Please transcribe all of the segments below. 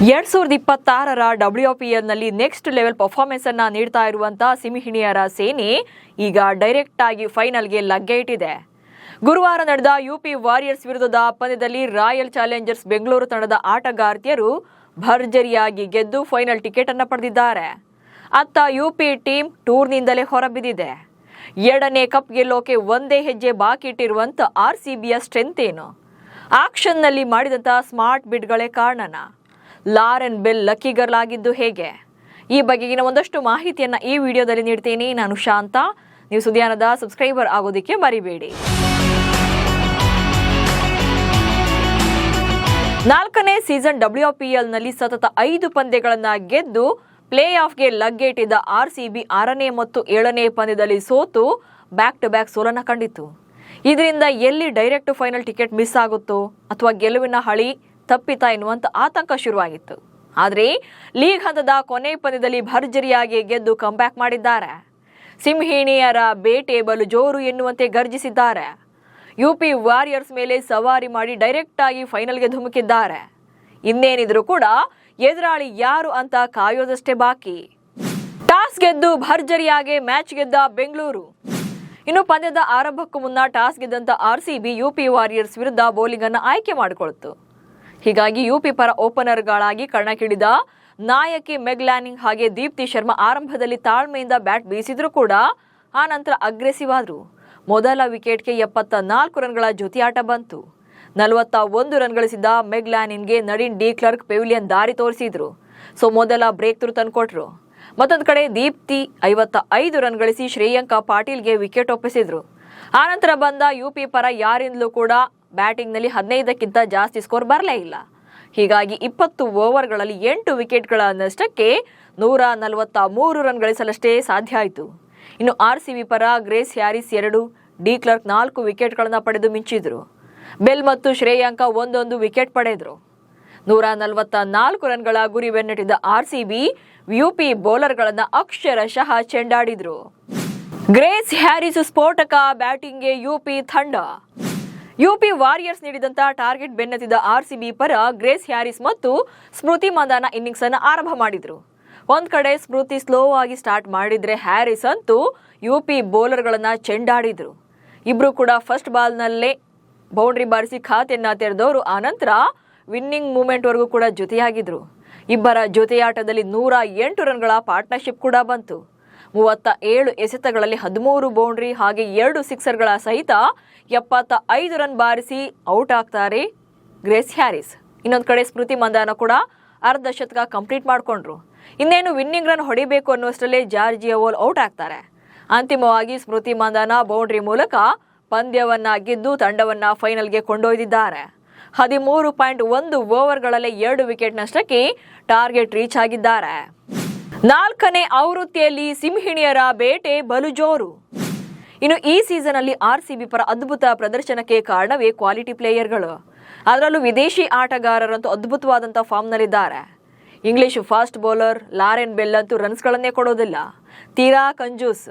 2026ರ WPLನಲ್ಲಿ next level performance ಅನ್ನು ನೀಡ್ತಾ ಇರುವಂತಹ ಸಿಂಹಿಣಿಯರ ಸೇನೆ ಈಗ ಡೈರೆಕ್ಟ್ ಆಗಿ ಫೈನಲ್ಗೆ ಲಗ್ಗೆ ಇಟ್ಟಿದೆ. ಗುರುವಾರ ನಡೆದ ಯುಪಿ ವಾರಿಯರ್ಸ್ ವಿರುದ್ಧದ ಪಂದ್ಯದಲ್ಲಿ ರಾಯಲ್ ಚಾಲೆಂಜರ್ಸ್ ಬೆಂಗಳೂರು ತಂಡದ ಆಟಗಾರ್ತಿಯರು ಭರ್ಜರಿಯಾಗಿ ಗೆದ್ದು ಫೈನಲ್ ಟಿಕೆಟ್ ಅನ್ನು ಪಡೆದಿದ್ದಾರೆ. ಅತ್ತ ಯುಪಿ ಟೀಮ್ ಟೂರ್ನಿಂದಲೇ ಹೊರಬಿದ್ದಿದೆ. ಎರಡನೇ ಕಪ್ ಗೆಲ್ಲೋಕೆ ಒಂದೇ ಹೆಜ್ಜೆ ಬಾಕಿ ಇಟ್ಟಿರುವಂತ RCBಯ ಸ್ಟ್ರೆಂತ್ ಏನು? ಆಕ್ಷನ್ನಲ್ಲಿ ಮಾಡಿದಂತಹ ಸ್ಮಾರ್ಟ್ ಬಿಡ್ಗಳೇ ಕಾರಣನಾ? ಲಾರೆನ್ ಬೆಲ್ ಲಕ್ಕಿ ಗರ್ಲ್ ಆಗಿದ್ದು ಹೇಗೆ? ಈ ಬಗೆಗಿನ ಒಂದಷ್ಟು ಮಾಹಿತಿಯನ್ನ ಈ ವಿಡಿಯೋದಲ್ಲಿ ನೀಡ್ತೀನಿ. ನಾನು ಶಾಂತ. ನೀವು ಸುದ್ದಿಯಾನದ ಸಬ್ಸ್ಕ್ರೈಬರ್ ಆಗೋದಕ್ಕೆ ಮರಿಬೇಡಿ. 4ನೇ ಸೀಸನ್ WPLನಲ್ಲಿ ಸತತ 5 ಪಂದ್ಯಗಳನ್ನು ಗೆದ್ದು ಪ್ಲೇ ಆಫ್ಗೆ ಲಗ್ಗೆ ಇಟ್ಟಿದ್ದ RCB 6ನೇ ಮತ್ತು 7ನೇ ಪಂದ್ಯದಲ್ಲಿ ಸೋತು ಬ್ಯಾಕ್ ಟು ಬ್ಯಾಕ್ ಸೋಲನ್ನು ಕಂಡಿತು. ಇದರಿಂದ ಎಲ್ಲಿ ಡೈರೆಕ್ಟ್ ಫೈನಲ್ ಟಿಕೆಟ್ ಮಿಸ್ ಆಗುತ್ತೋ ಅಥವಾ ಗೆಲುವಿನ ಹಳಿ ತಪ್ಪಿತಾ ಎನ್ನುವಂತ ಆತಂಕ ಶುರುವಾಗಿತ್ತು. ಆದರೆ ಲೀಗ್ ಹಂತದ ಕೊನೆ ಪಂದ್ಯದಲ್ಲಿ ಭರ್ಜರಿಯಾಗಿ ಗೆದ್ದು ಕಂಬ್ಯಾಕ್ ಮಾಡಿದ್ದಾರೆ. ಸಿಂಹಿಣಿಯರ ಬೇಟೆ ಬಲು ಜೋರು ಎನ್ನುವಂತೆ ಗರ್ಜಿಸಿದ್ದಾರೆ. ಯುಪಿ ವಾರಿಯರ್ಸ್ ಮೇಲೆ ಸವಾರಿ ಮಾಡಿ ಡೈರೆಕ್ಟ್ ಆಗಿ ಫೈನಲ್ಗೆ ಧುಮುಕಿದ್ದಾರೆ. ಇನ್ನೇನಿದ್ರು ಕೂಡ ಎದುರಾಳಿ ಯಾರು ಅಂತ ಕಾಯೋದಷ್ಟೇ ಬಾಕಿ. ಟಾಸ್ ಗೆದ್ದು ಭರ್ಜರಿಯಾಗಿ ಮ್ಯಾಚ್ ಗೆದ್ದ ಬೆಂಗಳೂರು. ಇನ್ನು ಪಂದ್ಯದ ಆರಂಭಕ್ಕೂ ಮುನ್ನ ಟಾಸ್ ಗೆದ್ದಂತ RCB ಯುಪಿ ವಾರಿಯರ್ಸ್ ವಿರುದ್ಧ ಬೌಲಿಂಗ್ ಅನ್ನು ಆಯ್ಕೆ ಮಾಡಿಕೊಳ್ತು. ಹೀಗಾಗಿ ಯುಪಿ ಪರ ಓಪನರ್ಗಳಾಗಿ ಕಣಕ್ಕಿಳಿದ ನಾಯಕಿ ಮೆಗ್ ಲ್ಯಾನಿಂಗ್ ಹಾಗೆ ದೀಪ್ತಿ ಶರ್ಮಾ ಆರಂಭದಲ್ಲಿ ತಾಳ್ಮೆಯಿಂದ ಬ್ಯಾಟ್ ಬೀಸಿದ್ರು ಕೂಡ ಆ ನಂತರ ಅಗ್ರೆಸಿವ್ ಆದ್ರು. ಮೊದಲ ವಿಕೆಟ್ಗೆ 74 ರನ್ಗಳ ಜೊತೆಯಾಟ ಬಂತು. 41 ರನ್ ಗಳಿಸಿದ ಮೆಗ್ ಲ್ಯಾನಿನ್ಗೆ ನಡಿನ್ ಡಿ ಕ್ಲರ್ಕ್ ಪೆವಿಲಿಯನ್ ದಾರಿ ತೋರಿಸಿದ್ರು. ಮೊದಲ ಬ್ರೇಕ್ ಥ್ರೂ ತಂದುಕೊಟ್ರು. ಮತ್ತೊಂದು ಕಡೆ ದೀಪ್ತಿ 55 ರನ್ ಗಳಿಸಿ ಶ್ರೇಯಾಂಕ ಪಾಟೀಲ್ಗೆ ವಿಕೆಟ್ ಒಪ್ಪಿಸಿದ್ರು. ಆನಂತರ ಬಂದ ಯುಪಿ ಪರ ಯಾರಿಂದಲೂ ಕೂಡ ಬ್ಯಾಟಿಂಗ್ನಲ್ಲಿ 15ಕ್ಕಿಂತ ಜಾಸ್ತಿ ಸ್ಕೋರ್ ಬರಲೇ ಇಲ್ಲ. ಹೀಗಾಗಿ 20 ಓವರ್ಗಳಲ್ಲಿ 8 ವಿಕೆಟ್ಗಳ ನಷ್ಟಕ್ಕೆ 143 ರನ್ ಗಳಿಸಲಷ್ಟೇ ಸಾಧ್ಯ ಆಯಿತು. ಇನ್ನು RCB ಪರ ಗ್ರೇಸ್ ಹ್ಯಾರಿಸ್ 2, ಡಿ ಕ್ಲರ್ಕ್ 4 ವಿಕೆಟ್ಗಳನ್ನು ಪಡೆದು ಮಿಂಚಿದ್ರು. ಬೆಲ್ ಮತ್ತು ಶ್ರೇಯಾಂಕ ಒಂದೊಂದು ವಿಕೆಟ್ ಪಡೆದ್ರು. 144 ರನ್ಗಳ ಗುರಿ ಬೆನ್ನಟ್ಟಿದ್ದ RCB ಯುಪಿ ಬೌಲರ್ಗಳನ್ನು ಅಕ್ಷರಶಃ ಚೆಂಡಾಡಿದ್ರು. ಗ್ರೇಸ್ ಹ್ಯಾರಿಸ್ ಸ್ಫೋಟಕ ಬ್ಯಾಟಿಂಗ್ಗೆ ಯುಪಿ ತಂಡ. ಯುಪಿ ವಾರಿಯರ್ಸ್ ನೀಡಿದಂತ ಟಾರ್ಗೆಟ್ ಬೆನ್ನತ್ತಿದ್ದ RCB ಪರ ಗ್ರೇಸ್ ಹ್ಯಾರಿಸ್ ಮತ್ತು ಸ್ಮೃತಿ ಮಂದಾನ ಇನ್ನಿಂಗ್ಸ್ ಅನ್ನು ಆರಂಭ ಮಾಡಿದ್ರು. ಒಂದ್ ಕಡೆ ಸ್ಮೃತಿ ಸ್ಲೋ ಆಗಿ ಸ್ಟಾರ್ಟ್ ಮಾಡಿದ್ರೆ ಹ್ಯಾರಿಸ್ ಅಂತೂ ಯುಪಿ ಬೌಲರ್ಗಳನ್ನ ಚೆಂಡಾಡಿದ್ರು. ಇಬ್ರು ಕೂಡ ಫಸ್ಟ್ ಬಾಲ್ನಲ್ಲೇ ಬೌಂಡ್ರಿ ಬಾರಿಸಿ ಖಾತೆಯನ್ನ ತೆರೆದವರು. ಆನಂತರ ವಿನ್ನಿಂಗ್ ಮೂಮೆಂಟ್ ವರೆಗೂ ಕೂಡ ಜೊತೆಯಾಗಿದ್ರು. ಇಬ್ಬರ ಜೊತೆಯಾಟದಲ್ಲಿ 108 ರನ್ಗಳ ಪಾರ್ಟ್ನರ್ಶಿಪ್ ಕೂಡ ಬಂತು. 37 ಎಸೆತಗಳಲ್ಲಿ 13 ಬೌಂಡ್ರಿ ಹಾಗೆ 2 ಸಿಕ್ಸರ್ಗಳ ಸಹಿತ 75 ರನ್ ಬಾರಿಸಿ ಔಟ್ ಆಗ್ತಾರೆ ಗ್ರೇಸ್ ಹ್ಯಾರಿಸ್. ಇನ್ನೊಂದು ಕಡೆ ಸ್ಮೃತಿ ಮಂದಾನ ಕೂಡ ಅರ್ಧ ಶತಕ ಕಂಪ್ಲೀಟ್ ಮಾಡಿಕೊಂಡ್ರು. ಇನ್ನೇನು ವಿನ್ನಿಂಗ್ ರನ್ ಹೊಡಿಬೇಕು ಅನ್ನುವಷ್ಟರಲ್ಲೇ ಜಾರ್ಜಿಯಾ ವೋಲ್ ಔಟ್ ಆಗ್ತಾರೆ. ಅಂತಿಮವಾಗಿ ಸ್ಮೃತಿ ಮಂದಾನ ಬೌಂಡ್ರಿ ಮೂಲಕ ಪಂದ್ಯವನ್ನ ಗೆದ್ದು ತಂಡವನ್ನ ಫೈನಲ್ಗೆ ಕೊಂಡೊಯ್ದಿದ್ದಾರೆ. 13.1 ಓವರ್ಗಳಲ್ಲೇ 2 ವಿಕೆಟ್ ನಷ್ಟಕ್ಕೆ ಟಾರ್ಗೆಟ್ ರೀಚ್ ಆಗಿದ್ದಾರೆ. 4ನೇ ಆವೃತ್ತಿಯಲ್ಲಿ ಸಿಂಹಿಣಿಯರ ಬೇಟೆ ಬಲು ಜೋರು. ಇನ್ನು ಈ ಸೀಸನ್ ಅಲ್ಲಿ RCB ಪರ ಅದ್ಭುತ ಪ್ರದರ್ಶನಕ್ಕೆ ಕಾರಣವೇ ಕ್ವಾಲಿಟಿ ಪ್ಲೇಯರ್ಗಳು. ಅದರಲ್ಲೂ ವಿದೇಶಿ ಆಟಗಾರರಂತೂ ಅದ್ಭುತವಾದಂತಹ ಫಾರ್ಮ್ ನಲ್ಲಿದ್ದಾರೆ. English fast bowler Lauren Bell ಅಂತೂ ರನ್ಸ್ಗಳನ್ನೇ ಕೊಡೋದಿಲ್ಲ. ತೀರಾ ಕಂಜೂಸ್.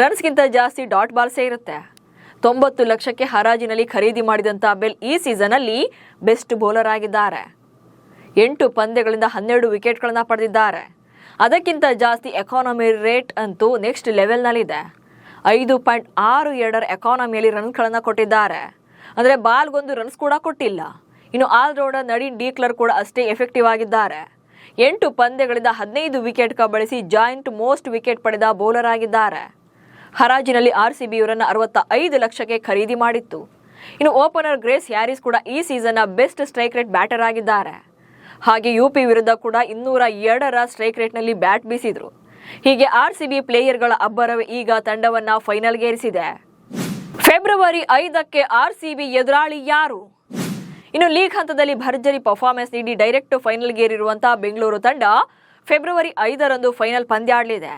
ರನ್ಸ್ಗಿಂತ ಜಾಸ್ತಿ ಡಾಟ್ ಬಾಲ್ಸೇ ಇರುತ್ತೆ. 90 ಲಕ್ಷಕ್ಕೆ ಹರಾಜಿನಲ್ಲಿ ಖರೀದಿ ಮಾಡಿದಂತ ಬೆಲ್ ಈ ಸೀಸನ್ ಅಲ್ಲಿ ಬೆಸ್ಟ್ ಬೌಲರ್ ಆಗಿದ್ದಾರೆ. 8 ಪಂದ್ಯಗಳಿಂದ 12 ವಿಕೆಟ್ಗಳನ್ನ ಪಡೆದಿದ್ದಾರೆ. ಅದಕ್ಕಿಂತ ಜಾಸ್ತಿ ಎಕಾನಮಿ ರೇಟ್ ಅಂತೂ ನೆಕ್ಸ್ಟ್ ಲೆವೆಲ್ನಲ್ಲಿದೆ. 5.62 ಎಕಾನಮಿಯಲ್ಲಿ ರನ್ಸ್ಗಳನ್ನು ಕೊಟ್ಟಿದ್ದಾರೆ. ಅಂದರೆ ಬಾಲ್ಗೊಂದು ರನ್ಸ್ ಕೂಡ ಕೊಟ್ಟಿಲ್ಲ. ಇನ್ನು ಆಲ್ರೌಂಡರ್ ನಡಿನ್ ಡಿ ಕ್ಲರ್ಕ್ ಕೂಡ ಅಷ್ಟೇ ಎಫೆಕ್ಟಿವ್ ಆಗಿದ್ದಾರೆ. 8 ಪಂದ್ಯಗಳಿಂದ 15 ವಿಕೆಟ್ ಕಬಳಿಸಿ ಜಾಯಿಂಟ್ ಮೋಸ್ಟ್ ವಿಕೆಟ್ ಪಡೆದ ಬೌಲರ್ ಆಗಿದ್ದಾರೆ. ಹರಾಜಿನಲ್ಲಿ RCB ಇವರನ್ನು 65 ಲಕ್ಷಕ್ಕೆ ಖರೀದಿ ಮಾಡಿತ್ತು. ಇನ್ನು ಓಪನರ್ ಗ್ರೇಸ್ ಹ್ಯಾರಿಸ್ ಕೂಡ ಈ ಸೀಸನ್ನ ಬೆಸ್ಟ್ ಸ್ಟ್ರೈಕ್ ರೇಟ್ ಬ್ಯಾಟರ್ ಆಗಿದ್ದಾರೆ. ಹಾಗೆ ಯುಪಿ ವಿರುದ್ಧ ಕೂಡ 202ರ ಸ್ಟ್ರೈಕ್ ರೇಟ್ನಲ್ಲಿ ಬ್ಯಾಟ್ ಬೀಸಿದ್ರು. ಹೀಗೆ RCB ಪ್ಲೇಯರ್ಗಳ ಅಬ್ಬರವೇ ಈಗ ತಂಡವನ್ನ ಫೈನಲ್ಗೆ ಏರಿಸಿದೆ. ಫೆಬ್ರವರಿ 5ಕ್ಕೆ RCB ಎದುರಾಳಿ ಯಾರು? ಇನ್ನು ಲೀಗ್ ಹಂತದಲ್ಲಿ ಭರ್ಜರಿ ಪರ್ಫಾರ್ಮೆನ್ಸ್ ನೀಡಿ ಡೈರೆಕ್ಟ್ ಫೈನಲ್ಗೆ ಏರಿರುವಂತಹ ಬೆಂಗಳೂರು ತಂಡ ಫೆಬ್ರವರಿ 5ರಂದು ಫೈನಲ್ ಪಂದ್ಯ ಆಡಲಿದೆ.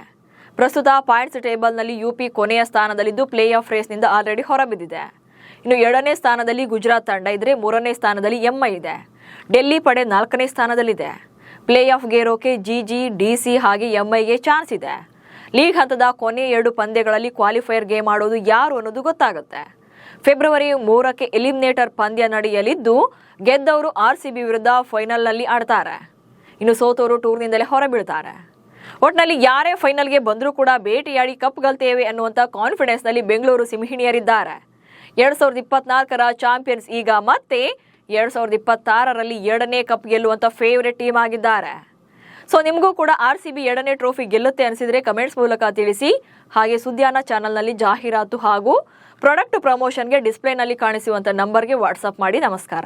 ಪ್ರಸ್ತುತ ಪಾಯಿಂಟ್ಸ್ ಟೇಬಲ್ನಲ್ಲಿ ಯುಪಿ ಕೊನೆಯ ಸ್ಥಾನದಲ್ಲಿದ್ದು ಪ್ಲೇ ಆಫ್ ರೇಸ್ನಿಂದ ಆಲ್ರೆಡಿ ಹೊರಬಿದ್ದಿದೆ. ಇನ್ನು 2ನೇ ಸ್ಥಾನದಲ್ಲಿ ಗುಜರಾತ್ ತಂಡ ಇದ್ರೆ 3ನೇ ಸ್ಥಾನದಲ್ಲಿ MI ಇದೆ. ಡೆಲ್ಲಿ ಪಡೆ 4ನೇ ಸ್ಥಾನದಲ್ಲಿದೆ. ಪ್ಲೇ ಆಫ್ ಗೇರೋಕೆ GG, DC ಹಾಗೆ MIಗೆ ಚಾನ್ಸ್ ಇದೆ. ಲೀಗ್ ಹಂತದ ಕೊನೆ 2 ಪಂದ್ಯಗಳಲ್ಲಿ ಕ್ವಾಲಿಫೈಯರ್ ಗೇಮ್ ಆಡೋದು ಯಾರು ಅನ್ನೋದು ಗೊತ್ತಾಗುತ್ತೆ. ಫೆಬ್ರವರಿ 3ಕ್ಕೆ ಎಲಿಮಿನೇಟರ್ ಪಂದ್ಯ ನಡೆಯಲಿದ್ದು ಗೆದ್ದವರು RCB ವಿರುದ್ಧ ಫೈನಲ್ನಲ್ಲಿ ಆಡ್ತಾರೆ. ಇನ್ನು ಸೋತವರು ಟೂರ್ನಿಂದಲೇ ಹೊರಬೀಳ್ತಾರೆ. ಒಟ್ನಲ್ಲಿ ಯಾರೇ ಫೈನಲ್ಗೆ ಬಂದರೂ ಕೂಡ ಬೇಟೆಯಾಡಿ ಕಪ್ ಗೆಲ್ತೇವೆ ಅನ್ನುವಂಥ ಕಾನ್ಫಿಡೆನ್ಸ್ನಲ್ಲಿ ಬೆಂಗಳೂರು ಸಿಂಹಿಣಿಯರಿದ್ದಾರೆ. 2024ರ ಚಾಂಪಿಯನ್ಸ್ ಈಗ ಮತ್ತೆ 2026ರಲ್ಲಿ 2ನೇ ಕಪ್ ಗೆಲ್ಲುವಂಥ ಫೇವರೆಟ್ ಟೀಮ್ ಆಗಿದ್ದಾರೆ. ಸೊ ನಿಮಗೂ ಕೂಡ RCB 2ನೇ ಟ್ರೋಫಿ ಗೆಲ್ಲುತ್ತೆ ಅನಿಸಿದ್ರೆ ಕಮೆಂಟ್ಸ್ ಮೂಲಕ ತಿಳಿಸಿ. ಹಾಗೆ ಸುದ್ದಿಯಾನ ಚಾನಲ್ನಲ್ಲಿ ಜಾಹೀರಾತು ಹಾಗೂ ಪ್ರಾಡಕ್ಟ್ ಪ್ರಮೋಷನ್ಗೆ ಡಿಸ್ಪ್ಲೇನಲ್ಲಿ ಕಾಣಿಸುವಂಥ ನಂಬರ್ಗೆ ವಾಟ್ಸಪ್ ಮಾಡಿ. ನಮಸ್ಕಾರ.